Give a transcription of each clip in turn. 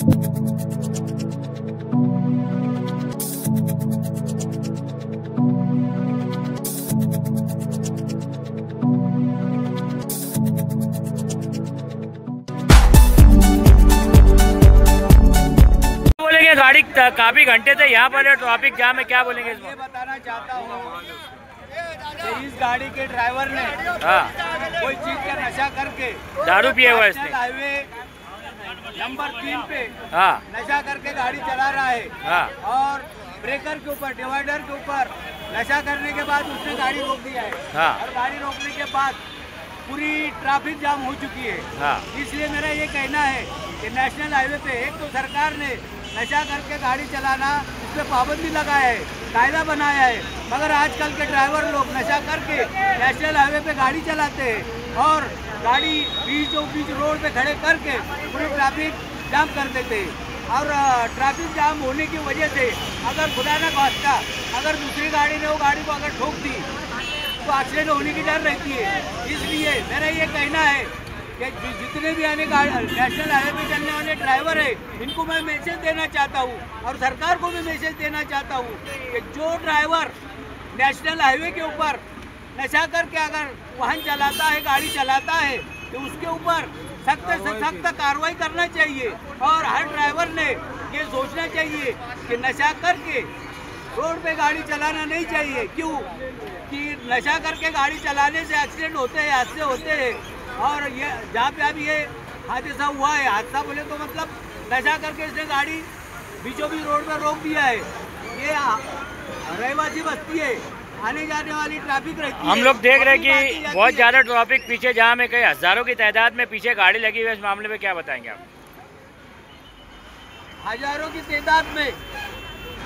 बोलेंगे गाड़ी काफी घंटे से यहाँ पर है, ट्रैफिक जाम है, क्या बोलेंगे इसमें? ये बताना चाहता हूँ कि इस गाड़ी के ड्राइवर ने कोई चीज का नशा करके दारू पिए हुआ इसने हाईवे नंबर 3 पे नशा करके गाड़ी चला रहा है और ब्रेकर के ऊपर, डिवाइडर के ऊपर नशा करने के बाद उसने गाड़ी रोक दिया है और गाड़ी रोकने के बाद पूरी ट्रैफिक जाम हो चुकी है। इसलिए मेरा ये कहना है कि नेशनल हाईवे पे एक तो सरकार ने नशा करके गाड़ी चलाना इस पर पाबंदी लगाया है, कायदा बनाया है, मगर आजकल के ड्राइवर लोग नशा करके नेशनल हाईवे पे गाड़ी चलाते हैं और गाड़ी बीच रोड पे खड़े करके पूरी ट्रैफिक जाम कर देते हैं। और ट्रैफिक जाम होने की वजह से अगर खुदा न खास्ता अगर दूसरी गाड़ी ने वो गाड़ी को अगर ठोक दी तो एक्सीडेंट होने की डर रहती है। इसलिए मेरा ये कहना है कि जितने भी आने नेशनल हाईवे पे चलने वाले ड्राइवर है इनको मैं मैसेज देना चाहता हूँ और सरकार को भी मैसेज देना चाहता हूँ कि जो ड्राइवर नेशनल हाईवे के ऊपर नशा करके अगर वाहन चलाता है, गाड़ी चलाता है, तो उसके ऊपर सख्त से सख्त कार्रवाई करना चाहिए और हर ड्राइवर ने ये सोचना चाहिए कि नशा करके रोड पे गाड़ी चलाना नहीं चाहिए। क्यों कि नशा करके गाड़ी चलाने से एक्सीडेंट होते हैं, हादसे होते हैं और ये जहाँ पे अभी ये हादसा हुआ है, हादसा बोले तो मतलब नशा करके इसने गाड़ी बीचों बीच रोड पर रोक दिया है। ये रहवासी बस्ती है, आने जाने वाली ट्रैफिक रहती है। हम लोग देख रहे हैं कि बहुत ज्यादा ट्रैफिक पीछे जाम है, कई हजारों की तादाद में पीछे गाड़ी लगी हुई है। इस मामले में क्या बताएंगे आप? हजारों की तादाद में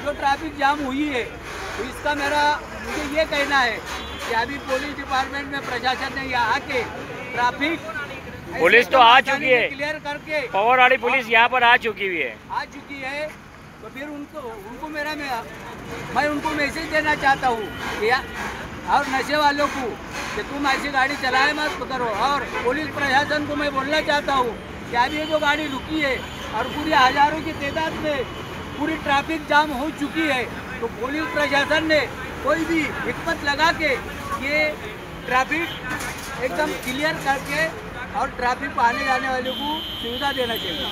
जो ट्रैफिक जाम हुई है तो इसका मुझे ये कहना है कि अभी पुलिस डिपार्टमेंट में प्रशासन ने यहाँ आके ट्रैफिक पुलिस तो आ चुकी है, क्लियर करके पावर वाली पुलिस यहाँ पर आ चुकी हुई है। तो फिर उनको मैं उनको मैसेज देना चाहता हूँ कि और नशे वालों को कि तुम ऐसी गाड़ी चलाए मत करो। और पुलिस प्रशासन को मैं बोलना चाहता हूँ कि अभी ये जो गाड़ी रुकी है और पूरी हजारों की तादाद में पूरी ट्रैफिक जाम हो चुकी है, तो पुलिस प्रशासन ने कोई भी हिम्मत लगा के ये ट्रैफिक एकदम क्लियर करके और ट्रैफिक आने जाने वालों को सुविधा देना चाहिए।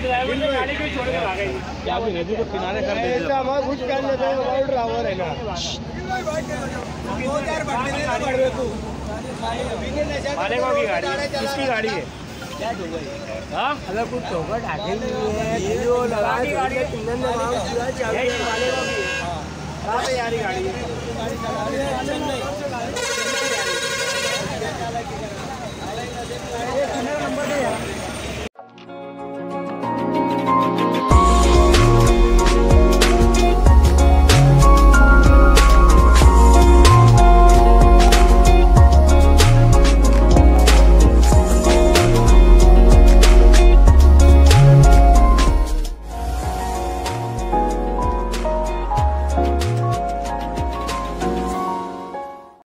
ड्राइवर ने गाड़ी को छोड़ के भागा क्या नदी को किनारे कर देते हैं। कुछ कर लेते हैं ड्राइवर है ना 2000 मालेगांव की गाड़ी, किसकी गाड़ी है? अगर कुछ ठोकर ढाके वीडियो लगा के गाड़ी है मालेगांव की है। कहाँ पे यारी गाड़ी है? नंबर